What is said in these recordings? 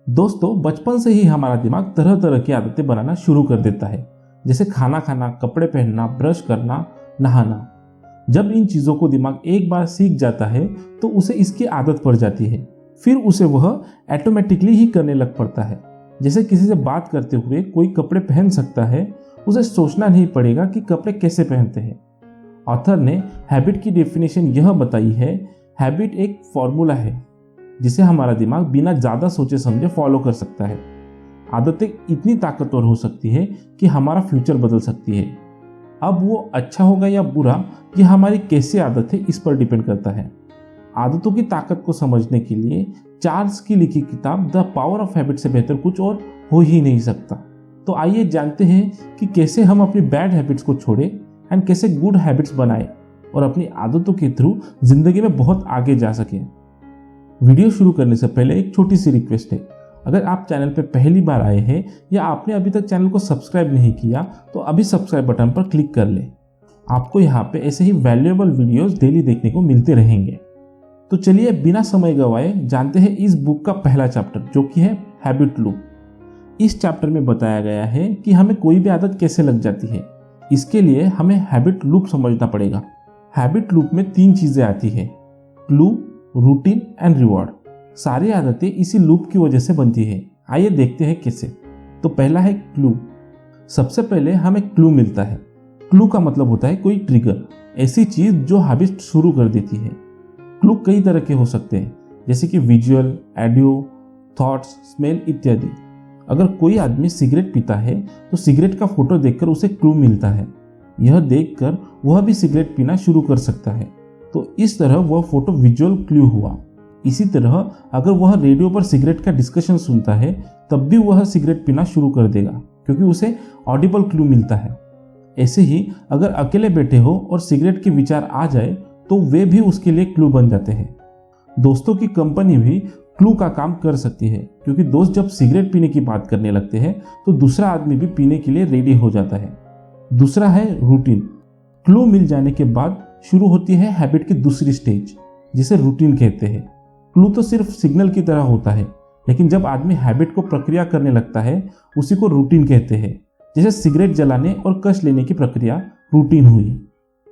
दोस्तों, बचपन से ही हमारा दिमाग तरह तरह की आदतें बनाना शुरू कर देता है, जैसे खाना खाना, कपड़े पहनना, ब्रश करना, नहाना। जब इन चीज़ों को दिमाग एक बार सीख जाता है तो उसे इसकी आदत पड़ जाती है। फिर उसे वह ऑटोमेटिकली ही करने लग पड़ता है। जैसे किसी से बात करते हुए कोई कपड़े पहन सकता है, उसे सोचना नहीं पड़ेगा कि कपड़े कैसे पहनते हैं। ऑथर ने हैबिट की डेफिनेशन यह बताई है, हैबिट एक फॉर्मूला है जिसे हमारा दिमाग बिना ज़्यादा सोचे समझे फॉलो कर सकता है। आदतें इतनी ताकतवर हो सकती है कि हमारा फ्यूचर बदल सकती है। अब वो अच्छा होगा या बुरा, ये हमारी कैसी आदत है इस पर डिपेंड करता है। आदतों की ताकत को समझने के लिए चार्ल्स की लिखी किताब द पावर ऑफ हैबिट से बेहतर कुछ और हो ही नहीं सकता। तो आइए जानते हैं कि कैसे हम अपनी बैड हैबिट्स को छोड़ें एंड कैसे गुड हैबिट्स बनाएं और अपनी आदतों के थ्रू जिंदगी में बहुत आगे जा सकें। वीडियो शुरू करने से पहले एक छोटी सी रिक्वेस्ट है, अगर आप चैनल पर पहली बार आए हैं या आपने अभी तक चैनल को सब्सक्राइब नहीं किया तो अभी सब्सक्राइब बटन पर क्लिक कर लें। आपको यहाँ पे ऐसे ही वैल्यूएबल वीडियोस डेली देखने को मिलते रहेंगे। तो चलिए बिना समय गवाए जानते हैं इस बुक का पहला चैप्टर, जो कि है हैबिट लूप। इस चैप्टर में बताया गया है कि हमें कोई भी आदत कैसे लग जाती है। इसके लिए हमें हैबिट लूप समझना पड़ेगा। हैबिट लूप में 3 चीजें आती है, क्लू, रूटीन एंड रिवॉर्ड। सारी आदतें इसी लूप की वजह से बनती है। आइए देखते हैं कैसे। तो पहला है क्लू। सबसे पहले हमें क्लू मिलता है। क्लू का मतलब होता है कोई ट्रिगर, ऐसी चीज जो हैबिट शुरू कर देती है। क्लू कई तरह के हो सकते हैं, जैसे कि विजुअल, ऑडियो, थॉट्स, स्मेल इत्यादि। अगर कोई आदमी सिगरेट पीता है तो सिगरेट का फोटो देखकर उसे क्लू मिलता है। यह देखकर वह भी सिगरेट पीना शुरू कर सकता है। तो इस तरह वह फोटो विजुअल क्लू हुआ। इसी तरह अगर वह रेडियो पर सिगरेट का डिस्कशन सुनता है तब भी वह सिगरेट पीना शुरू कर देगा, क्योंकि उसे ऑडिबल क्लू मिलता है। ऐसे ही अगर अकेले बैठे हो और सिगरेट के विचार आ जाए तो वे भी उसके लिए क्लू बन जाते हैं। दोस्तों की कंपनी भी क्लू का काम कर सकती है, क्योंकि दोस्त जब सिगरेट पीने की बात करने लगते हैं तो दूसरा आदमी भी पीने के लिए रेडी हो जाता है। दूसरा है रूटीन। क्लू मिल जाने के बाद शुरू होती है हैबिट की दूसरी स्टेज, जिसे रूटीन कहते हैं। क्लू तो सिर्फ सिग्नल की तरह होता है, लेकिन जब आदमी हैबिट को प्रक्रिया करने लगता है उसी को रूटीन कहते हैं। जैसे सिगरेट जलाने और कश लेने की प्रक्रिया रूटीन हुई।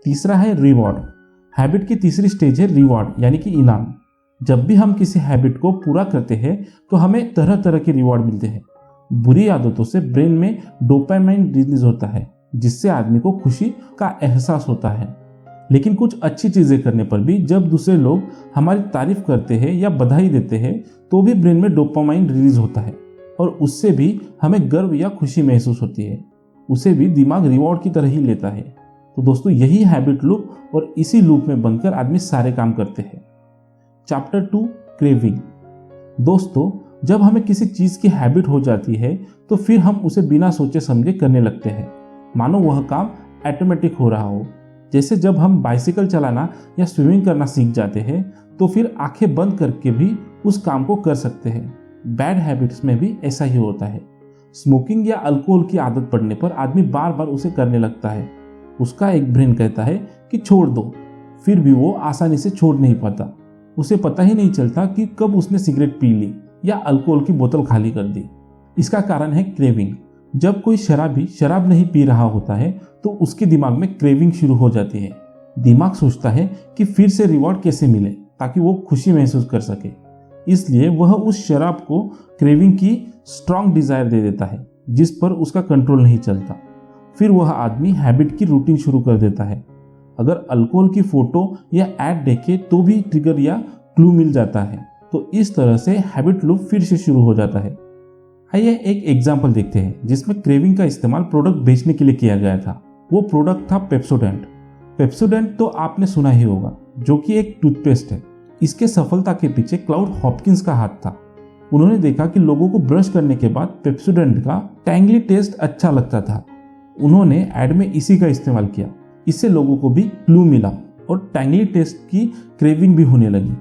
तीसरा है रिवॉर्ड। हैबिट की तीसरी स्टेज है रिवॉर्ड, यानी कि इनाम। जब भी हम किसी हैबिट को पूरा करते हैं तो हमें तरह तरह के रिवॉर्ड मिलते हैं। बुरी आदतों से ब्रेन में डोपामाइन रिलीज होता है, जिससे आदमी को खुशी का एहसास होता है। लेकिन कुछ अच्छी चीजें करने पर भी जब दूसरे लोग हमारी तारीफ करते हैं या बधाई देते हैं तो भी ब्रेन में डोपामाइन रिलीज होता है और उससे भी हमें गर्व या खुशी महसूस होती है। उसे भी दिमाग रिवॉर्ड की तरह ही लेता है। तो दोस्तों, यही हैबिट लूप और इसी लूप में बनकर आदमी सारे काम करते हैं। Chapter 2, craving. दोस्तों, जब हमें किसी चीज की हैबिट हो जाती है तो फिर हम उसे बिना सोचे समझे करने लगते हैं, मानो वह काम ऑटोमेटिक हो रहा हो। जैसे जब हम बाइसिकल चलाना या स्विमिंग करना सीख जाते हैं तो फिर आंखें बंद करके भी उस काम को कर सकते हैं। बैड हैबिट्स में भी ऐसा ही होता है। स्मोकिंग या अल्कोहल की आदत पड़ने पर आदमी बार बार उसे करने लगता है। उसका एक ब्रेन कहता है कि छोड़ दो, फिर भी वो आसानी से छोड़ नहीं पाता। उसे पता ही नहीं चलता कि कब उसने सिगरेट पी ली या अल्कोहल की बोतल खाली कर दी। इसका कारण है क्रेविंग। जब कोई शराबी शराब नहीं पी रहा होता है तो उसके दिमाग में क्रेविंग शुरू हो जाती है। दिमाग सोचता है कि फिर से रिवॉर्ड कैसे मिले ताकि वो खुशी महसूस कर सके। इसलिए वह उस शराब को क्रेविंग की स्ट्रॉन्ग डिजायर दे देता है, जिस पर उसका कंट्रोल नहीं चलता। फिर वह आदमी हैबिट की रूटीन शुरू कर देता है। अगर अल्कोहल की फोटो या एड देखे तो भी ट्रिगर या क्लू मिल जाता है। तो इस तरह से हैबिट लूप फिर से शुरू हो जाता है। आइए एक एग्जाम्पल देखते हैं जिसमें क्रेविंग का इस्तेमाल प्रोडक्ट बेचने के लिए किया गया था। वो प्रोडक्ट था पेप्सोडेंट। पेप्सोडेंट तो आपने सुना ही होगा, जो कि एक टूथपेस्ट है। इसके सफलता के पीछे क्लाउड हॉपकिंस का हाथ था। उन्होंने देखा कि लोगों को ब्रश करने के बाद पेप्सोडेंट का टैंगली टेस्ट अच्छा लगता था। उन्होंने एड में इसी का इस्तेमाल किया। इससे लोगों को भी क्लू मिला और टैंगली टेस्ट की क्रेविंग भी होने लगी।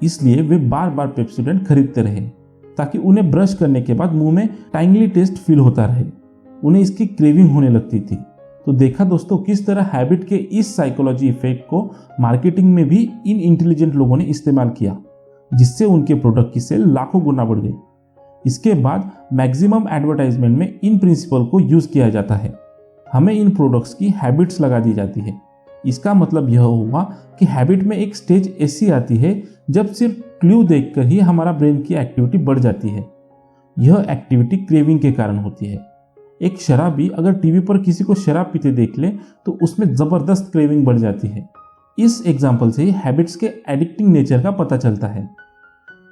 इसलिए वे बार बार पेप्सोडेंट खरीदते रहे ताकि उन्हें ब्रश करने के बाद मुंह में टैंगली टेस्ट फील होता रहे। उन्हें इसकी क्रेविंग होने लगती थी। तो देखा दोस्तों, किस तरह हैबिट के इस साइकोलॉजी इफेक्ट को मार्केटिंग में भी इन इंटेलिजेंट लोगों ने इस्तेमाल किया, जिससे उनके प्रोडक्ट की सेल लाखों गुना बढ़ गई। इसके बाद मैक्सिमम एडवर्टाइजमेंट में इन प्रिंसिपल को यूज किया जाता है। हमें इन प्रोडक्ट्स की हैबिट्स लगा दी जाती है। इसका मतलब यह हुआ कि हैबिट में एक स्टेज ऐसी आती है जब सिर्फ क्लू देखकर ही हमारा ब्रेन की एक्टिविटी बढ़ जाती है। यह एक्टिविटी क्रेविंग के कारण होती है। एक शराबी अगर टीवी पर किसी को शराब पीते देख ले तो उसमें जबरदस्त क्रेविंग बढ़ जाती है। इस एग्जाम्पल से ही हैबिट्स के एडिक्टिंग नेचर का पता चलता है।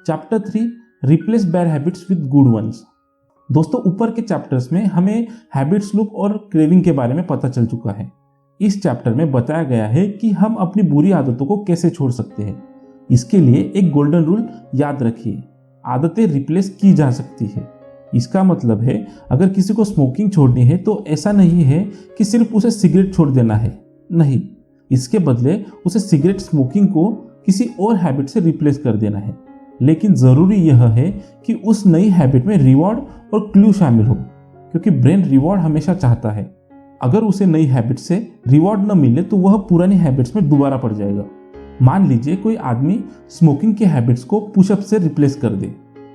Chapter 3 replace bad habits with good ones. दोस्तों, ऊपर के चैप्टर्स में हमें हैबिट्स लूप और क्रेविंग के बारे में पता चल चुका है। इस चैप्टर में बताया गया है कि हम अपनी बुरी आदतों को कैसे छोड़ सकते हैं। इसके लिए एक गोल्डन रूल याद रखिए, आदतें रिप्लेस की जा सकती है। इसका मतलब है अगर किसी को स्मोकिंग छोड़नी है तो ऐसा नहीं है कि सिर्फ उसे सिगरेट छोड़ देना है, नहीं, इसके बदले उसे सिगरेट स्मोकिंग को किसी और हैबिट से रिप्लेस कर देना है। लेकिन ज़रूरी यह है कि उस नई हैबिट में रिवॉर्ड और क्लू शामिल हो, क्योंकि ब्रेन रिवॉर्ड हमेशा चाहता है। अगर उसे नई हैबिट से रिवॉर्ड न मिले तो वह पुरानी हैबिट्स में दोबारा पड़ जाएगा। मान लीजिए कोई आदमी स्मोकिंग के हैबिट्स को पुशअप से रिप्लेस कर दे,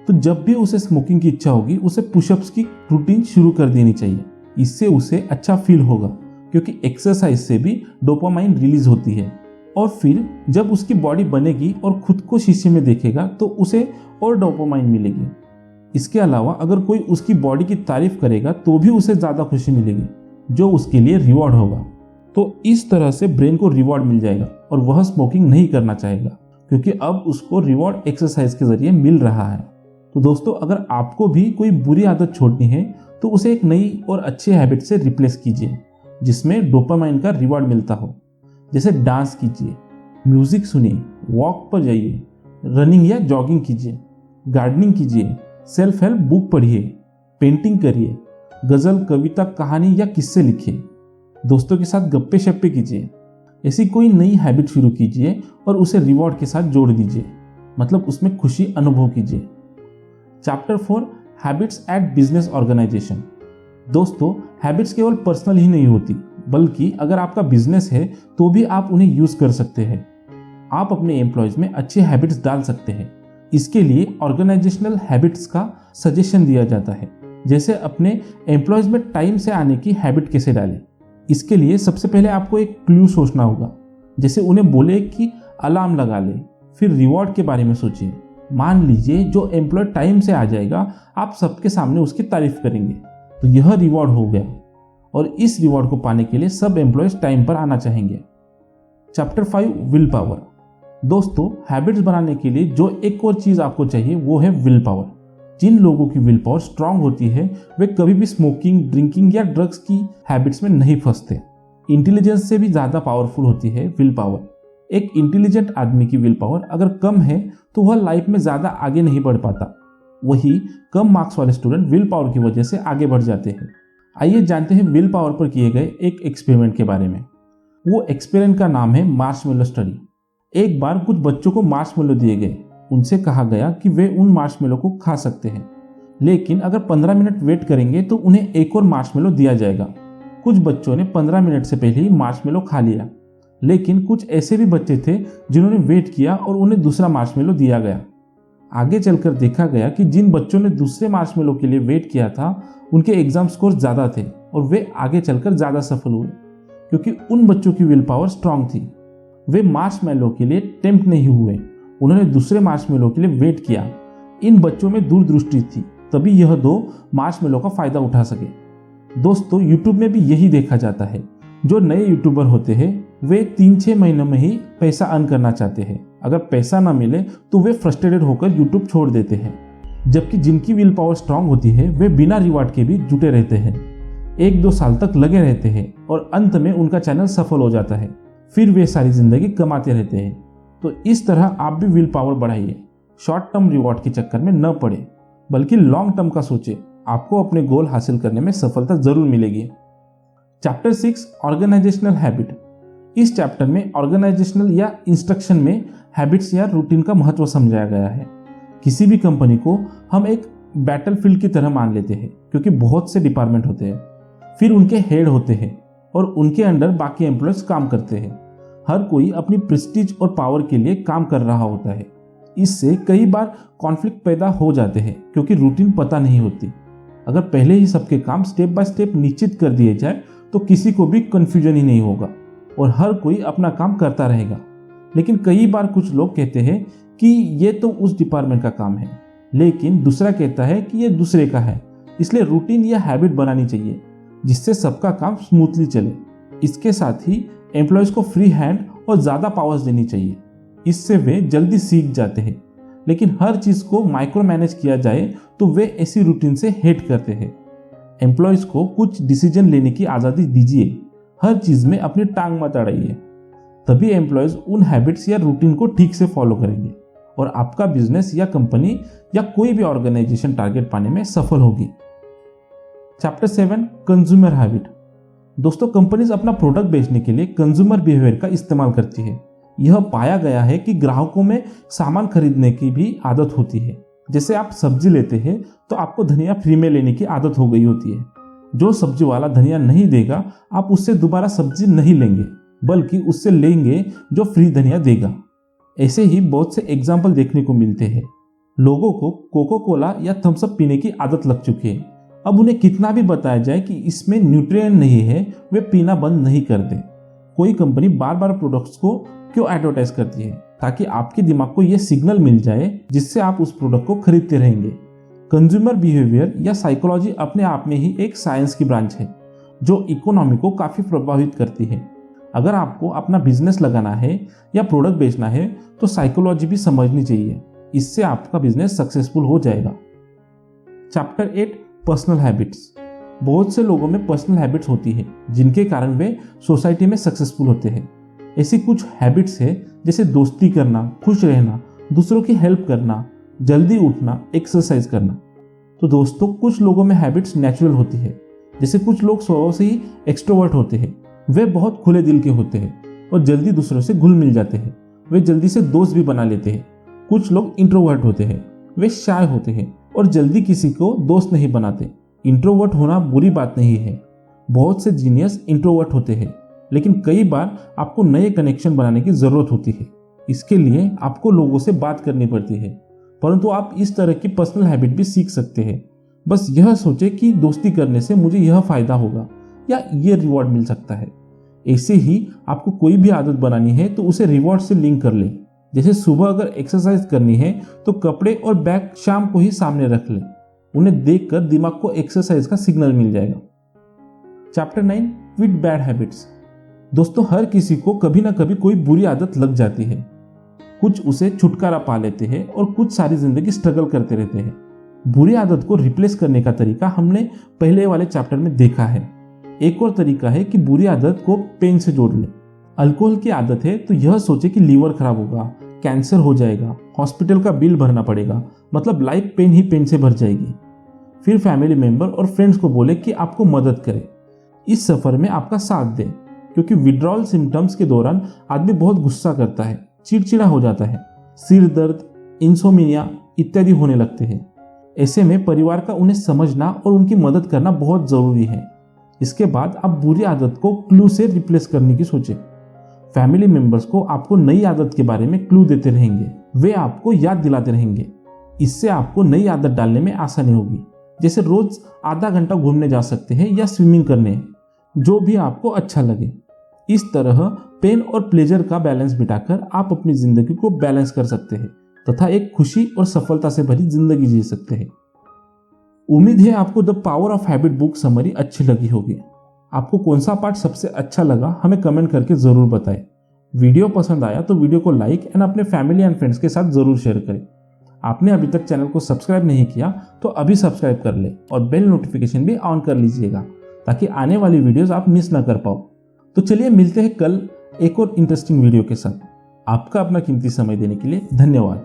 तो जब भी उसे स्मोकिंग की इच्छा होगी उसे पुशअप्स की रूटीन शुरू कर देनी चाहिए। इससे उसे अच्छा फील होगा, क्योंकि एक्सरसाइज से भी डोपामाइन रिलीज होती है। और फिर जब उसकी बॉडी बनेगी और खुद को शीशे में देखेगा तो उसे और डोपामाइन मिलेगी। इसके अलावा अगर कोई उसकी बॉडी की तारीफ करेगा तो भी उसे ज़्यादा खुशी मिलेगी, जो उसके लिए रिवॉर्ड होगा। तो इस तरह से ब्रेन को रिवॉर्ड मिल जाएगा और वह स्मोकिंग नहीं करना चाहेगा, क्योंकि अब उसको रिवॉर्ड एक्सरसाइज के जरिए मिल रहा है। तो दोस्तों, अगर आपको भी कोई बुरी आदत छोड़नी है तो उसे एक नई और अच्छी हैबिट से रिप्लेस कीजिए, जिसमें डोपामाइन का रिवॉर्ड मिलता हो। जैसे डांस कीजिए, म्यूजिक सुनिए, वॉक पर जाइए, रनिंग या जॉगिंग कीजिए, गार्डनिंग कीजिए, सेल्फ हेल्प बुक पढ़िए, पेंटिंग करिए, गजल, कविता, कहानी या किस्से लिखिए, दोस्तों के साथ गप्पे शप्पे कीजिए। ऐसी कोई नई हैबिट शुरू कीजिए और उसे रिवॉर्ड के साथ जोड़ दीजिए, मतलब उसमें खुशी अनुभव कीजिए। Chapter 4 habits at business organization. दोस्तों, हैबिट्स केवल पर्सनल ही नहीं होती, बल्कि अगर आपका बिजनेस है तो भी आप उन्हें यूज कर सकते हैं। आप अपने एम्प्लॉयज में अच्छी हैबिट्स डाल सकते हैं। इसके लिए ऑर्गेनाइजेशनल हैबिट्स का सजेशन दिया जाता है, जैसे अपने एम्प्लॉयज में टाइम से आने की हैबिट कैसे डालें। इसके लिए सबसे पहले आपको एक क्लू सोचना होगा, जैसे उन्हें बोले कि अलार्म लगा ले। फिर रिवॉर्ड के बारे में सोचिए। मान लीजिए जो एम्प्लॉय टाइम से आ जाएगा, आप सबके सामने उसकी तारीफ करेंगे, तो यह रिवॉर्ड हो गया। और इस रिवॉर्ड को पाने के लिए सब एम्प्लॉयज टाइम पर आना चाहेंगे। Chapter 5 will power. दोस्तों, हैबिट्स बनाने के लिए जो एक और चीज आपको चाहिए वो है विल पावर। जिन लोगों की विल पावर स्ट्रांग होती है वे कभी भी स्मोकिंग, ड्रिंकिंग या ड्रग्स की हैबिट्स में नहीं फंसते। इंटेलिजेंस से भी ज्यादा पावरफुल होती है विल पावर। एक इंटेलिजेंट आदमी की विल पावर अगर कम है तो वह लाइफ में ज्यादा आगे नहीं बढ़ पाता। वही कम मार्क्स वाले स्टूडेंट विल पावर की वजह से आगे बढ़ जाते हैं। आइए जानते हैं विल पावर पर किए गए एक एक्सपेरिमेंट के बारे में। वो एक्सपेरिमेंट का नाम है मार्शमेलो स्टडी। एक बार कुछ बच्चों को मार्शमेलो दिए गए। उनसे कहा गया कि वे उन मार्शमेलो को खा सकते हैं, लेकिन अगर 15 मिनट वेट करेंगे तो उन्हें एक और मार्शमेलो दिया जाएगा। कुछ बच्चों ने 15 मिनट से पहले ही मार्शमेलो खा लिया, लेकिन कुछ ऐसे भी बच्चे थे जिन्होंने वेट किया और उन्हें दूसरा मार्शमेलो दिया गया। आगे चलकर देखा गया कि जिन बच्चों ने दूसरे मार्शमेलो के लिए वेट किया था उनके एग्जाम स्कोर ज़्यादा थे और वे आगे चलकर ज़्यादा सफल हुए, क्योंकि उन बच्चों की विल पावर स्ट्रांग थी। वे मार्शमेलो के लिए टेम्प्ट नहीं हुए, उन्होंने दूसरे मार्शमेलो के लिए वेट किया। इन बच्चों में दूरदृष्टि थी, तभी यह दो मार्शमेलो का फायदा उठा सके। दोस्तों, यूट्यूब में भी यही देखा जाता है। जो नए यूट्यूबर होते हैं वे 3-6 महीनों में ही पैसा अर्न करना चाहते हैं। अगर पैसा ना मिले तो वे फ्रस्ट्रेटेड होकर यूट्यूब छोड़ देते हैं, जबकि जिनकी विल पावर स्ट्रांग होती है वे बिना रिवार्ड के भी जुटे रहते हैं, 1-2 साल तक लगे रहते हैं और अंत में उनका चैनल सफल हो जाता है। फिर वे सारी जिंदगी कमाते रहते हैं। तो इस तरह आप भी विल पावर बढ़ाइए। शॉर्ट टर्म रिवॉर्ड के चक्कर में न पड़े, बल्कि लॉन्ग टर्म का सोचे। आपको अपने गोल हासिल करने में सफलता जरूर मिलेगी। Chapter 6 organizational habit. इस चैप्टर में ऑर्गेनाइजेशनल या इंस्ट्रक्शन में हैबिट्स या रूटीन का महत्व समझाया गया है। किसी भी कंपनी को हम एक बैटलफील्ड की तरह मान लेते हैं, क्योंकि बहुत से डिपार्टमेंट होते हैं, फिर उनके हेड होते हैं और उनके अंडर बाकी एम्प्लॉयज काम करते हैं। हर कोई अपनी प्रेस्टीज और पावर के लिए काम कर रहा होता है। इससे कई बार कॉन्फ्लिक्ट पैदा हो जाते हैं क्योंकि रूटीन पता नहीं होती। अगर पहले ही सबके काम स्टेप बाय स्टेप निश्चित कर दिए जाए तो किसी को भी कन्फ्यूजन ही नहीं होगा और हर कोई अपना काम करता रहेगा। लेकिन कई बार कुछ लोग कहते हैं कि ये तो उस डिपार्टमेंट का काम है, लेकिन दूसरा कहता है कि ये दूसरे का है। इसलिए रूटीन या हैबिट बनानी चाहिए जिससे सबका काम स्मूथली चले। इसके साथ ही एम्प्लॉयज़ को फ्री हैंड और ज़्यादा पावर्स देनी चाहिए, इससे वे जल्दी सीख जाते हैं। लेकिन हर चीज़ को माइक्रो मैनेज किया जाए तो वे ऐसी रूटीन से हेट करते हैं। एम्प्लॉयज़ को कुछ डिसीजन लेने की आज़ादी दीजिए, हर चीज़ में अपनी टांग मत अड़ाइए, तभी एम्प्लॉयज़ उन हैबिट्स या रूटीन को ठीक से फॉलो करेंगे और आपका बिजनेस या कंपनी या कोई भी ऑर्गेनाइजेशन टारगेट पाने में सफल होगी। Chapter 7 consumer habit. दोस्तों, कंपनीज अपना प्रोडक्ट बेचने के लिए कंज्यूमर बिहेवियर का इस्तेमाल करती है। यह पाया गया है कि ग्राहकों में सामान खरीदने की भी आदत होती है। जैसे आप सब्जी लेते हैं तो आपको धनिया फ्री में लेने की आदत हो गई होती है। जो सब्जी वाला धनिया नहीं देगा आप उससे दोबारा सब्जी नहीं लेंगे, बल्कि उससे लेंगे जो फ्री धनिया देगा। ऐसे ही बहुत से एग्जाम्पल देखने को मिलते हैं। लोगों को कोको कोला या थम्स अप पीने की आदत लग चुकी है। अब उन्हें कितना भी बताया जाए कि इसमें न्यूट्रिएंट नहीं है, वे पीना बंद नहीं करते। कोई कंपनी बार बार प्रोडक्ट्स को क्यों एडवर्टाइज करती है? ताकि आपके दिमाग को यह सिग्नल मिल जाए जिससे आप उस प्रोडक्ट को खरीदते रहेंगे। कंज्यूमर बिहेवियर या साइकोलॉजी अपने आप में ही एक साइंस की ब्रांच है जो इकोनॉमी को काफ़ी प्रभावित करती है। अगर आपको अपना बिजनेस लगाना है या प्रोडक्ट बेचना है तो साइकोलॉजी भी समझनी चाहिए, इससे आपका बिजनेस सक्सेसफुल हो जाएगा। Chapter 8 personal habits. बहुत से लोगों में पर्सनल हैबिट्स होती है जिनके कारण वे सोसाइटी में सक्सेसफुल होते हैं। ऐसी कुछ हैबिट्स है जैसे दोस्ती करना, खुश रहना, दूसरों की हेल्प करना, जल्दी उठना, एक्सरसाइज करना। तो दोस्तों, कुछ लोगों में हैबिट्स नेचुरल होती है। जैसे कुछ लोग स्वभाव से ही एक्सट्रोवर्ट होते हैं, वे बहुत खुले दिल के होते हैं और जल्दी दूसरों से घुल मिल जाते हैं, वे जल्दी से दोस्त भी बना लेते हैं। कुछ लोग इंट्रोवर्ट होते हैं, वे शाय होते हैं और जल्दी किसी को दोस्त नहीं बनाते। इंट्रोवर्ट होना बुरी बात नहीं है, बहुत से जीनियस इंट्रोवर्ट होते हैं, लेकिन कई बार आपको नए कनेक्शन बनाने की जरूरत होती है। इसके लिए आपको लोगों से बात करनी पड़ती है, परंतु आप इस तरह की पर्सनल हैबिट भी सीख सकते हैं। बस यह सोचे कि दोस्ती करने से मुझे यह फायदा होगा या ये रिवॉर्ड मिल सकता है। ऐसे ही आपको कोई भी आदत बनानी है तो उसे रिवॉर्ड से लिंक कर ले। जैसे सुबह अगर एक्सरसाइज करनी है तो कपड़े और बैग शाम को ही सामने रख ले, उन्हें देखकर दिमाग को एक्सरसाइज का सिग्नल मिल जाएगा। Chapter 9 quit bad habits. दोस्तों, हर किसी को कभी ना कभी कोई बुरी आदत लग जाती है। कुछ उसे छुटकारा पा लेते हैं और कुछ सारी जिंदगी स्ट्रगल करते रहते हैं। बुरी आदत को रिप्लेस करने का तरीका हमने पहले वाले चैप्टर में देखा है। एक और तरीका है कि बुरी आदत को पेन से जोड़ ले। अल्कोहल की आदत है तो यह सोचे कि लीवर खराब होगा, कैंसर हो जाएगा, हॉस्पिटल का बिल भरना पड़ेगा, मतलब लाइफ पेन ही पेन से भर जाएगी। फिर फैमिली मेंबर और फ्रेंड्स को बोले कि आपको मदद करे, इस सफर में आपका साथ दे, क्योंकि विड्रॉल सिम्टम्स के दौरान आदमी बहुत गुस्सा करता है, चिड़चिड़ा हो जाता है, सिर दर्द, इंसोमिनिया इत्यादि होने लगते हैं। ऐसे में परिवार का उन्हें समझना और उनकी मदद करना बहुत जरूरी है। इसके बाद आप बुरी आदत को क्लू से रिप्लेस करने की सोचें। फैमिली मेंबर्स को आपको नई आदत के बारे में क्लू देते रहेंगे, वे आपको याद दिलाते रहेंगे। इससे आपको नई आदत डालने में आसानी होगी। जैसे रोज आधा घंटा घूमने जा सकते हैं या स्विमिंग करने, जो भी आपको अच्छा लगे। इस तरह पेन और प्लेजर का बैलेंस बिठाकर आप अपनी जिंदगी को बैलेंस कर सकते हैं तथा एक खुशी और सफलता से भरी जिंदगी जी सकते हैं। उम्मीद है आपको the power of habit book summary अच्छी लगी होगी। आपको कौन सा पार्ट सबसे अच्छा लगा हमें कमेंट करके जरूर बताएं। वीडियो पसंद आया तो वीडियो को लाइक एंड अपने फैमिली एंड फ्रेंड्स के साथ जरूर शेयर करें। आपने अभी तक चैनल को सब्सक्राइब नहीं किया तो अभी सब्सक्राइब कर ले और बेल नोटिफिकेशन भी ऑन कर लीजिएगा ताकि आने वाली वीडियोस आप मिस ना कर पाओ। तो चलिए मिलते हैं कल एक और इंटरेस्टिंग वीडियो के साथ। आपका अपना कीमती समय देने के लिए धन्यवाद।